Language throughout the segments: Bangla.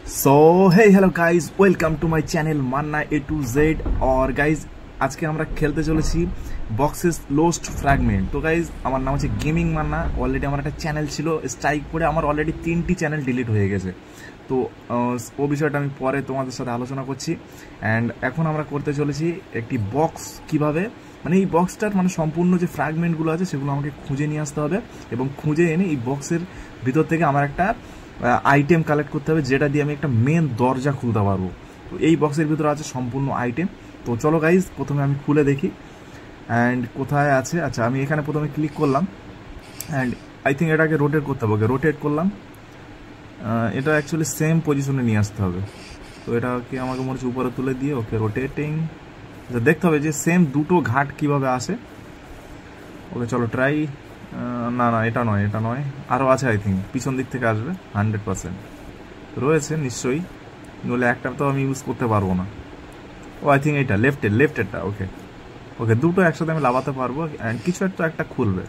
So hey hello guys welcome to my channel Manna A to Z. और गाइज आज के আমরা খেলতে চলেছি বক্সেস লোস্ট ফ্র্যাগমেন্ট। তো গাইজ আমার নাম হচ্ছে গেমিং মান্না। অলরেডি আমার একটা চ্যানেল ছিল, স্ট্রাইক করে আমার অলরেডি 3টি চ্যানেল ডিলিট হয়ে গেছে। তো ও বিষয়টা আমি পরে তোমাদের সাথে আলোচনা করছি। অ্যান্ড এখন আমরা করতে চলেছি একটি বক্স কিভাবে, মানে এই বক্সটার মানে সম্পূর্ণ যে ফ্র্যাগমেন্টগুলো আছে সেগুলো আমাকে খুঁজে নিয়ে আসতে হবে এবং খুঁজে এনে এই বক্সের ভিতর থেকে আমার একটা আইটেম কালেক্ট করতে হবে, যেটা দিয়ে আমি একটা মেন দরজা খুলতে পারবো। তো এই বক্সের ভিতরে আছে সম্পূর্ণ আইটেম। তো চলো গাইজ প্রথমে আমি খুলে দেখি অ্যান্ড কোথায় আছে। আচ্ছা, আমি এখানে প্রথমে ক্লিক করলাম অ্যান্ড আই থিঙ্ক এটাকে রোটেট করতে হবে। রোটেট করলাম, এটা অ্যাকচুয়ালি সেম পজিশনে নিয়ে আসতে হবে। তো এটাকে আমাকে মনে হচ্ছে উপরে তুলে দিয়ে ওকে রোটেটিং দেখতে হবে যে সেম দুটো ঘাট কিভাবে আসে। ওকে চলো ট্রাই। না না, এটা নয়, এটা নয়, আরও আছে আই থিঙ্ক, পিছন দিক থেকে আসবে 100% রয়েছে নিশ্চয়ই, নইলে একটা তো আমি ইউজ করতে পারবো না। ও আই থিঙ্ক এইটা লেফটেরটা। ওকে ওকে, দুটো একসাথে আমি লাগাতে পারবো অ্যান্ড কিছু একটা খুলবে।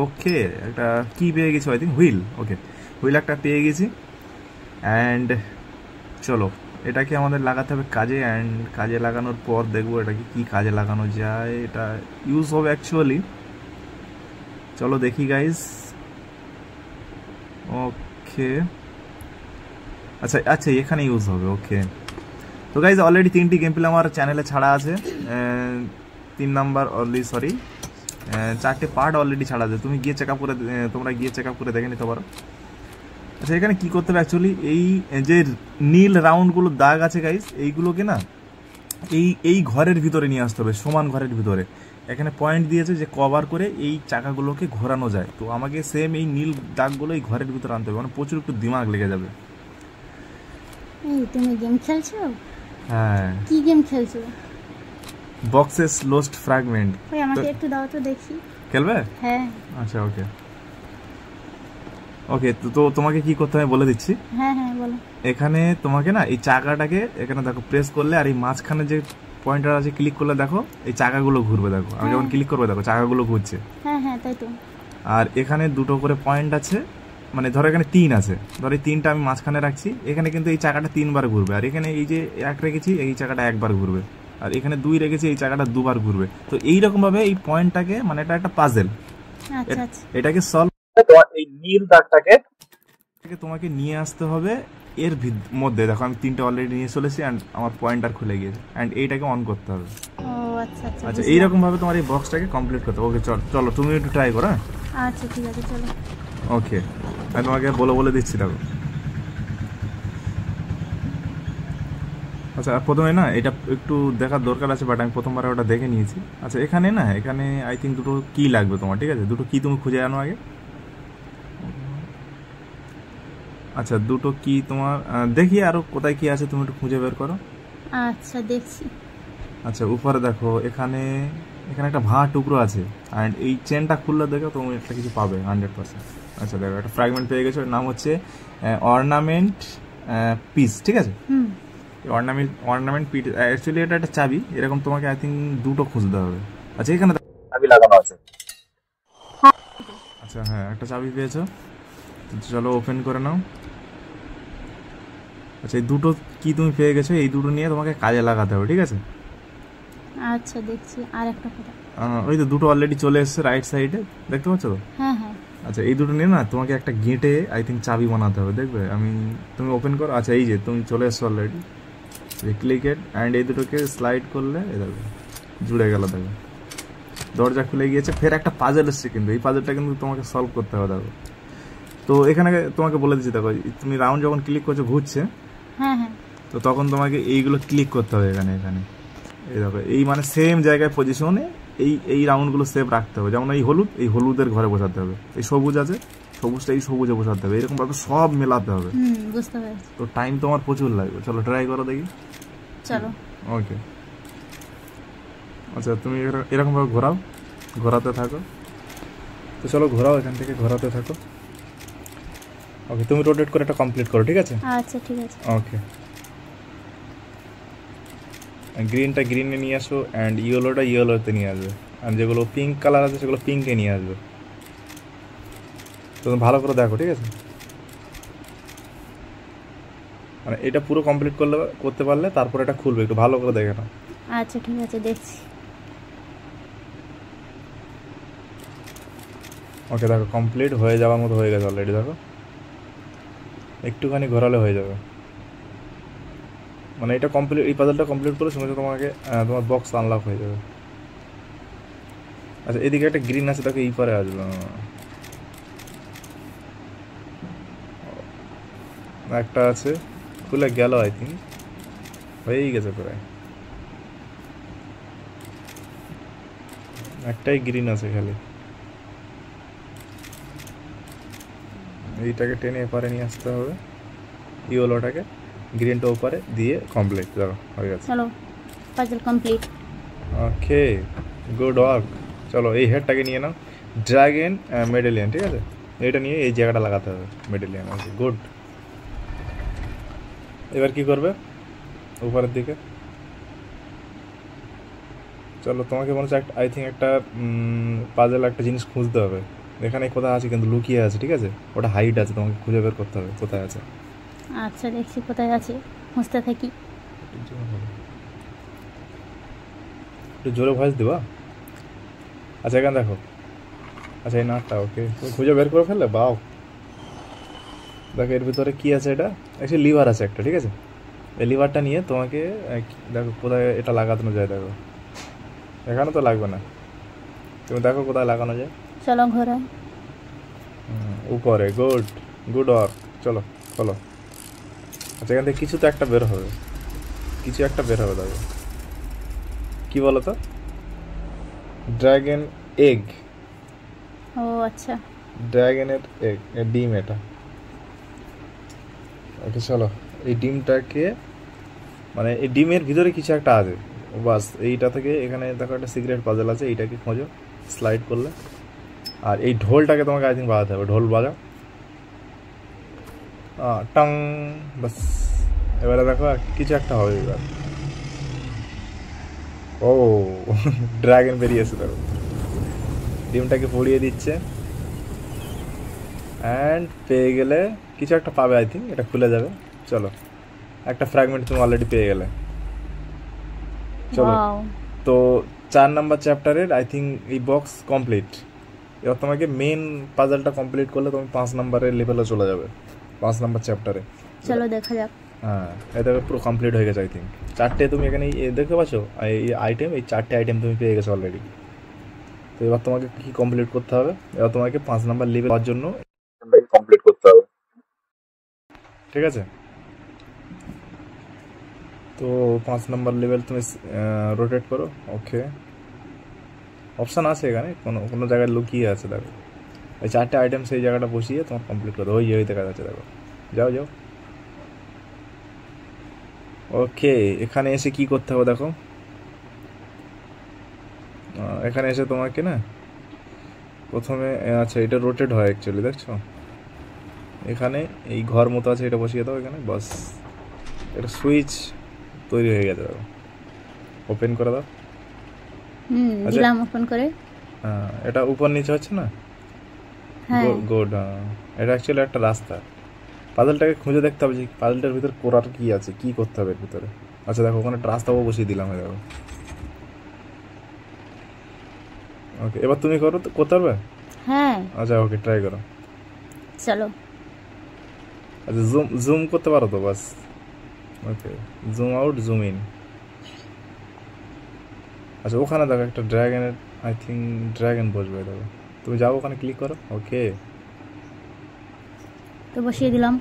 ওকে, একটা কি পেয়ে গেছি I think wheel. Okay, wheel একটা পেয়ে গেছি অ্যান্ড চলো এটাকে আমাদের লাগাতে হবে কাজে। অ্যান্ড কাজে লাগানোর পর দেখবো এটাকে কি কাজে লাগানো যায়, এটা ইউজ হবে অ্যাকচুয়ালি। চলো দেখি গাইজ। ওকে আচ্ছা আচ্ছা, এখানে ইউজ হবে। ওকে তো গাইজ অলরেডি 3টি গেম প্লে আমার চ্যানেলে ছাড়া আছে। 3 নাম্বার অলরেডি, সরি 4টে পার্ট অলরেডি ছাড়া আছে। তোমরা গিয়ে চেক আপ করে দেখে নিতে পারো। আচ্ছা, এখানে কি করতে হবে অ্যাকচুয়ালি, এই যে নীল রাউন্ডগুলো দাগ আছে গাইজ, এইগুলোকে না এই ঘরের ভিতরে নিয়ে আসতে হবে, সমান ঘরের ভিতরে। এখানে পয়েন্ট দিয়েছে যে কভার করে এই চাকাগুলোকে ঘোরানো যায়। তো আমাকে সেম এই নীল দাগগুলো এই ঘরের ভিতরে আনতে হবে, মানে প্রচুর একটু দিমাগ লেগে যাবে। তুমি গেম খেলছো? হ্যাঁ। কি গেম খেলছো? Boxes lost fragment. ওই আমাকে একটু দাও তো দেখি। খেলবে? হ্যাঁ। আচ্ছা ওকে ওকে, তো তোমাকে কি করতে হবে বলে দিচ্ছি। হ্যাঁ হ্যাঁ বলো। এখানে তোমাকে না এই চাকাটাকে এখানে দেখো প্রেস করলে, আর এই মাঝখানে যে পয়েন্টার আছে ক্লিক করলে দেখো এই চাকাগুলো ঘুরবে। দেখো আমি যখন ক্লিক করবো দেখো চাকাগুলো ঘুরছে। হ্যাঁ হ্যাঁ তাই তো। আর এখানে দুটো করে পয়েন্ট আছে, মানে ধরো এখানে 3 আছে, ধরো এই 3টা আমি মাঝখানে রাখছি। এখানে কিন্তু এই চাকাটা 3বার ঘুরবে, আর এখানে এই যে 1 রেখেছি এই চাকাটা 1বার ঘুরবে, আর এখানে 2 রেখেছি এই চাকাটা 2বার ঘুরবে। তো এইরকম ভাবে এই পয়েন্টটাকে, মানে এটা একটা পাজেল, এটাকে সলভ এই নীল দাগটাকে তোমাকে নিয়ে আসতে হবে এর মধ্যে। দেখো আমি 3টে অলরেডি নিয়ে চলেছি অ্যান্ড আমার পয়েন্টার খুলে গিয়েছে অ্যান্ড এইটাকে অন করতে হবে। আচ্ছা এইরকম ভাবে তোমার এই বক্সটাকে কমপ্লিট করতে হবে। ওকে চলো তুমি একটু ট্রাই করো। আচ্ছা ঠিক আছে চলো। ওকে আমি তোমাকে বলে দিচ্ছি। দেখো আচ্ছা, প্রথমে না এটা একটু দেখার দরকার আছে, বাট আমি প্রথমবার ওটা দেখে নিয়েছি। আচ্ছা এখানে আই থিঙ্ক দুটো কি লাগবে তোমার, ঠিক আছে? দুটো কি তুমি খুঁজে আনো আগে। আচ্ছা দুটো কি তোমার, দেখি আরো কোথায় কি আছে তুমি একটু খুঁজে বের করো। আচ্ছা দেখছি। আচ্ছা উপরে দেখো, এখানে একটা ভাঙা টুকরো আছে অ্যান্ড এই চেনটা খুললে দেখো তুমি একটা কিছু পাবে 100%। আচ্ছা দেখো একটা ফ্র্যাগমেন্ট পেয়ে গেছো, নাম হচ্ছে অর্নামেন্ট পিস, ঠিক আছে? অর্নামেন্ট পিস অ্যাকচুয়ালি এটা একটা চাবি। এরকম তোমাকে আই থিঙ্ক দুটো খুঁজতে হবে। আচ্ছা এখানে চাবি লাগানো আছে। আচ্ছা হ্যাঁ, একটা চাবি পেয়েছো, চলো ওপেন করে নাও। আচ্ছা এই দুটো কি তুমি পেয়ে গেছো, এই দুটো নিয়ে তোমাকে কাজে লাগাতে হবে, ঠিক আছে? আচ্ছা দেখছি। আর একটা কথা, ওই তো দুটো অলরেডি চলে এসেছে রাইট সাইডে, দেখতে পাচ্ছ তো? হ্যাঁ হ্যাঁ। আচ্ছা এই দুটো নিয়ে না তোমাকে একটা গেটে আই থিঙ্ক চাবি বানাতে হবে, দেখবে? তুমি ওপেন করো। আচ্ছা এই যে তুমি চলে এসছো অলরেডি, ক্লিক ইট অ্যান্ড এই দুটোকে স্লাইড করলে এই দেখো জুড়ে গেল। দেখো দরজা খুলে গিয়েছে। ফের একটা পাজেল এসছে, কিন্তু এই পাজেলটা কিন্তু তোমাকে সলভ করতে হবে। দেখো তো এখানে তোমাকে বলে দিচ্ছি, দেখো তুমি রাউন্ড যখন ক্লিক করছো ঘুরছে, হ্যাঁ হ্যাঁ, তো তখন তোমাকে এইগুলো ক্লিক করতে হবে এখানে। এই দেখো এই মানে সেম জায়গায় পজিশনে এই রাউন্ডগুলো সেভ রাখতে হবে। যেমন এই হলুদের ঘরে বসাতে হবে, এই সবুজ আছে সবুজটা এই সবুজে বসাতে হবে, এরকম ভাবে সব মেলাতে হবে। বুঝতে পেরেছি। তো টাইম তোমার প্রচুর লাগবে। চলো ট্রাই করো দেখি। চলো ওকে আচ্ছা তুমি এরকম ভাবে ঘোরাতে থাকো। তো চলো ঘোরাও, এখান থেকে ঘোরাতে থাকো। ওকে তুমি রোটেট করে এটা কমপ্লিট করো, ঠিক আছে? আচ্ছা ঠিক আছে। ওকে গ্রিনটা গ্রিনে নিয়ে আসো অ্যান্ড ইয়েলোটা ইয়েলোতে নিয়ে আসবে, আর যেগুলো পিঙ্ক কালার আছে সেগুলো পিঙ্কে নিয়ে আসবে। তো ভালো করে দেখো, ঠিক আছে? মানে এটা পুরো কমপ্লিট করতে পারলে তারপর এটা খুলবে, একটু ভালো করে দেখে নাও। আচ্ছা ঠিক আছে, দেখছি। ওকে দেখো কমপ্লিট হয়ে যাওয়ার মতো হয়ে গেছে অলরেডি। দেখো একটুখানি ঘোরালে হয়ে যাবে। মানে এটা কমপ্লিট, এই পাজলটা কমপ্লিট করলে সঙ্গে তোমাকে তোমার বক্স আনলক হয়ে যাবে। আচ্ছা এদিকে একটা গ্রিন আছে, দেখো এই পারে আসলো, একটা আছে খুলে গেল, আই থিঙ্ক হয়েই গেছে প্রায়। একটাই গ্রিন আছে খালি, এইটাকে টেনে এপারে নিয়ে আসতে হবে, ইয়েলোটাকে গ্রিনটা ওপারে দিয়ে কমপ্লিট। দেখো হয়ে গেছে। চলো puzzle complete. Okay good work. চলো এই হেডটাকে নিয়ে নাও, ড্রাগন মেডেলিয়ান, ঠিক আছে? এটা নিয়ে এই জায়গাটা লাগাতে হবে মেডেলিয়ান। Okay good. এবার কি করবে? উপরের দিকে চলো, তোমাকে মনে হচ্ছে আই থিঙ্ক একটা পাজল একটা জিনিস খুঁজতে হবে। এখানে কোথায় আছে কিন্তু লুকিয়ে আছে, ঠিক আছে? ওটা হাইড আছে, তোমাকে খুঁজে বের করতে হবে কোথায় আছে। আচ্ছা দেখছি কোথায় আছে, খুঁজতে থাকি। একটু জোরে ভয়েস দিবা? আচ্ছা এখানে দেখো, আচ্ছা এই নাটটা ওকে খুঁজে বের করে ফেললে, বাও। দেখো এর ভিতরে কি আছে, এটা অ্যাকচুয়ালি লিভার আছে একটা, ঠিক আছে? এই লিভারটা নিয়ে তোমাকে দেখো কোথায় এটা লাগানো যায়। দেখো এখানে তো লাগবে না, তুমি দেখো কোথায় লাগানো যায়। চলো ঘোরা। উপরে। Good good work. চলো চলো। আচ্ছা এখান থেকে কিছু তো একটা বের হবে, কিছু একটা বের হবে। দেখো কি বলো তো, ড্রাগন এগ। ও আচ্ছা, ড্রাগনের এগ, ডিম এটা। ওকে চলো, এই ডিমটাকে মানে এই ডিমের ভিতরে কিছু একটা আছে, বাস এইটা থেকে এখানে দেখো একটা সিক্রেট পাজল আছে, এইটাকে খোঁজো স্লাইড করলে। আর এই ঢোলটাকে তোমাকে আই থিঙ্ক বাজাতে হবে, ঢোল বাজাও, টং, বাস। এবারে দেখো কিছু একটা হবে এবার। ও ড্রাগন বেরিয়েছে, দেখো ডিমটাকে পড়িয়ে দিচ্ছে, অ্যান্ড পেয়ে গেলে কিছু একটা পাবে, আই থিঙ্ক এটা খুলে যাবে। চলো একটা ফ্র্যাগমেন্ট তুমি অলরেডি পেয়ে গেলে। চলো তো 4 নাম্বার চ্যাপ্টারের আই থিঙ্ক এই বক্স কমপ্লিট। এবার তোমাকে মেন পাজলটা কমপ্লিট করলে তুমি 5 নাম্বারের লেভেলে চলে যাবে, 5 নাম্বার চ্যাপ্টারে। চলো দেখা যাক। হ্যাঁ এটা পুরো কমপ্লিট হয়ে গেছে আই থিঙ্ক। 4টে তুমি এখানে দেখতে পাচ্ছ এই আইটেম, এই 4টে আইটেম তুমি পেয়ে গেছো অলরেডি। তো এবার তোমাকে কি কমপ্লিট করতে হবে? এবার তোমাকে 5 নাম্বার লেভেল হওয়ার জন্য কমপ্লিট করতে হবে, ঠিক আছে? তো 5 নাম্বার লেভেল তুমি রোটেট করো। ওকে অপশান আছে এখানে, কোনো কোনো জায়গায় লুকিয়ে আছে, দেখো এই 4টে আইটেম সেই জায়গাটা বসিয়ে তোমার কমপ্লিট করো। ওই দেখা যাচ্ছে, দেখো যাও যাও। ওকে এখানে এসে কি করতে হবে দেখো, এখানে এসে তোমাকে না প্রথমে আচ্ছা এটা রোটেট হয় অ্যাকচুয়ালি, দেখছো এখানে এই ঘর মতো আছে, এটা বসিয়ে দাও এখানে, বাস এটা সুইচ তৈরি হয়ে গেছে। দেখো ওপেন করে দাও। দিলাম ওপেন করে। হ্যাঁ এটা উপর নিচে হচ্ছে না? হ্যাঁ গুড। এটা অ্যাকচুয়ালি একটা রাস্তা। পাজলটাকে খুঁজে দেখতে হবে যে পাজলটার ভিতরে করার কি আছে, কি করতে হবে এর ভিতরে। আচ্ছা দেখো ওখানে একটা রাস্তাও বসিয়ে দিলাম, দেখো। ওকে এবার তুমি করো, করতে পারবে? হ্যাঁ আচ্ছা ওকে ট্রাই করো। চলো। আচ্ছা জুম জুম করতে পারো তো? বাস okay zoom out zoom in. আচ্ছা ওখানে দেখো একটা ড্রাগনের আই থিঙ্ক ড্রাগন বসবে, দেখো তুমি যাও ওখানে ক্লিক করো। ওকে তো বসিয়ে দিলাম।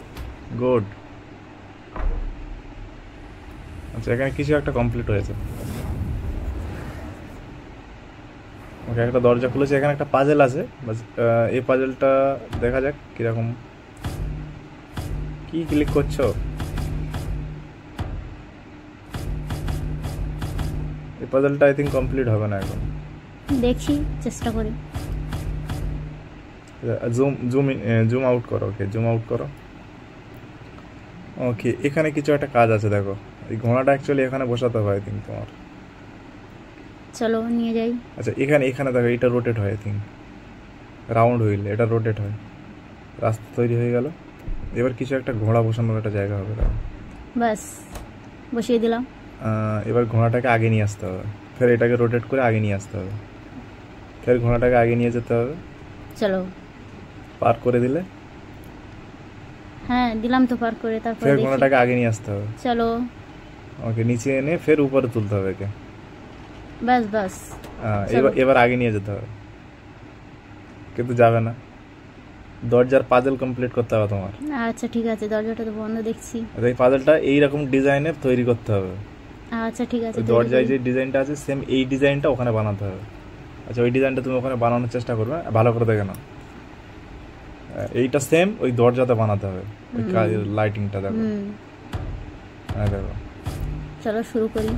গুড। আচ্ছা এখানে কিছু একটা কমপ্লিট হয়েছে। ওকে একটা দরজা খুলেছে, এখানে একটা পাজেল আছে, বাস এই পাজেলটা দেখা যাক কিরকম। কি ক্লিক করছো? এই পাজেলটা আই থিঙ্ক কমপ্লিট হবে না এখন, দেখছি চেষ্টা করি। জুম জুম জুম আউট করো। ওকে জুম আউট করো। ওকে এখানে কিছু একটা কাজ আছে, দেখো এই ঘোড়াটা অ্যাকচুয়ালি এখানে বসাতে হয় আই থিঙ্ক তোমার। চলো নিয়ে যাই। আচ্ছা এখানে এখানে দেখো এটা রোটেট হয় আই থিঙ্ক, রাউন্ড হুইল এটা রোটেট হয়। রাস্তা তৈরি হয়ে গেল। এবার কিছু একটা ঘোড়া বসানোর একটা জায়গা হবে, দেখো বাস বসিয়ে দিলাম। এবার ঘোড়াটাকে আগে নিয়ে আসতে হবে, ফের এটাকে রোটেট করে আগে নিয়ে আসতে হবে, ফের ঘোড়াটাকে আগে নিয়ে যেতে হবে। চলো পার করে দিলে, হ্যাঁ দিলাম তো পার করে, তারপর ফের ঘোড়াটাকে আগে নিয়ে আসতে হবে। চলো ওকে, নিচে এনে ফের উপরে তুলতে হবে একে। বাস বাস এবার আগে নিয়ে যেতে হবে, কিন্তু যাবে না। দরজার পাজল কমপ্লিট করতে হবে তোমার। আচ্ছা ঠিক আছে, দরজাটা তো বন্ধ দেখছি। এই পাজলটা এইরকম ডিজাইনে তৈরি করতে হবে। আচ্ছা ঠিক আছে, দরজায় যে ডিজাইনটা আছে সেম এই ডিজাইনটা ওখানে বানাতে হবে। আচ্ছা, ওই ডিজাইনটা তুমি ওখানে বানানোর চেষ্টা করবে, ভালো করে দেখে নাও। এইটা সেম ওই দরজাতে বানাতে হবে, ওই লাইটিংটা দেখো। হ্যাঁ দেখো, চলো শুরু করি।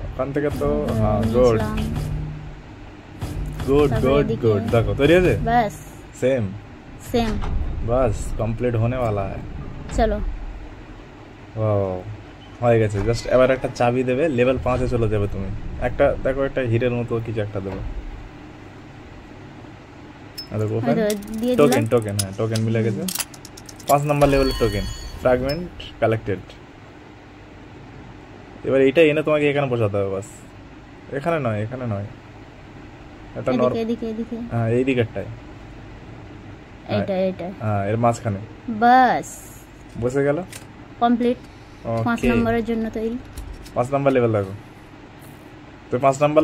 ওখান থেকে তো হ্যাঁ, গুড गुड गुड गुड। देखो तैयार है बस सेम सेम बस कंप्लीट होने वाला है। चलो वाओ হয়ে গেছে। জাস্ট এবার একটা চাবি দেবে, লেভেল 5 এ চলে যাবে তুমি। একটা দেখো, একটা হিরের মতো কিছু একটা দেবে। আর দেখো টোকেন টোকেন, হ্যাঁ টোকেন মিলে গেছে। 5 নাম্বার লেভেলের টোকেন, ফ্র্যাগমেন্ট কালেক্টেড। এবার এইটা এনে তোমাকে এখানে বসাতে হবে। বাস এখানে নয়, এখানে নয়, এটা এদিকে এদিকে, হ্যাঁ এই দিকটায়, এটা হ্যাঁ এর মাঝখানে। বাস বসে গেল, কমপ্লিট। 5 ওকে, নম্বরের জন্য তৈরি। 5 নাম্বার লেভেল দেখো। তো 5 নাম্বার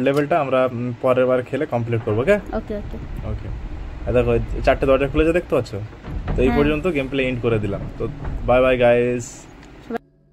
লেভেলটা আমরা পরের বার খেলে কমপ্লিট করবো। ওকে ওকে ওকে ওকে। দেখো 4টে দরজা খুলেছে দেখতে পাচ্ছ। তো এই পর্যন্ত গেম প্লে এন্ড করে দিলাম। তো বাই বাই গাইস।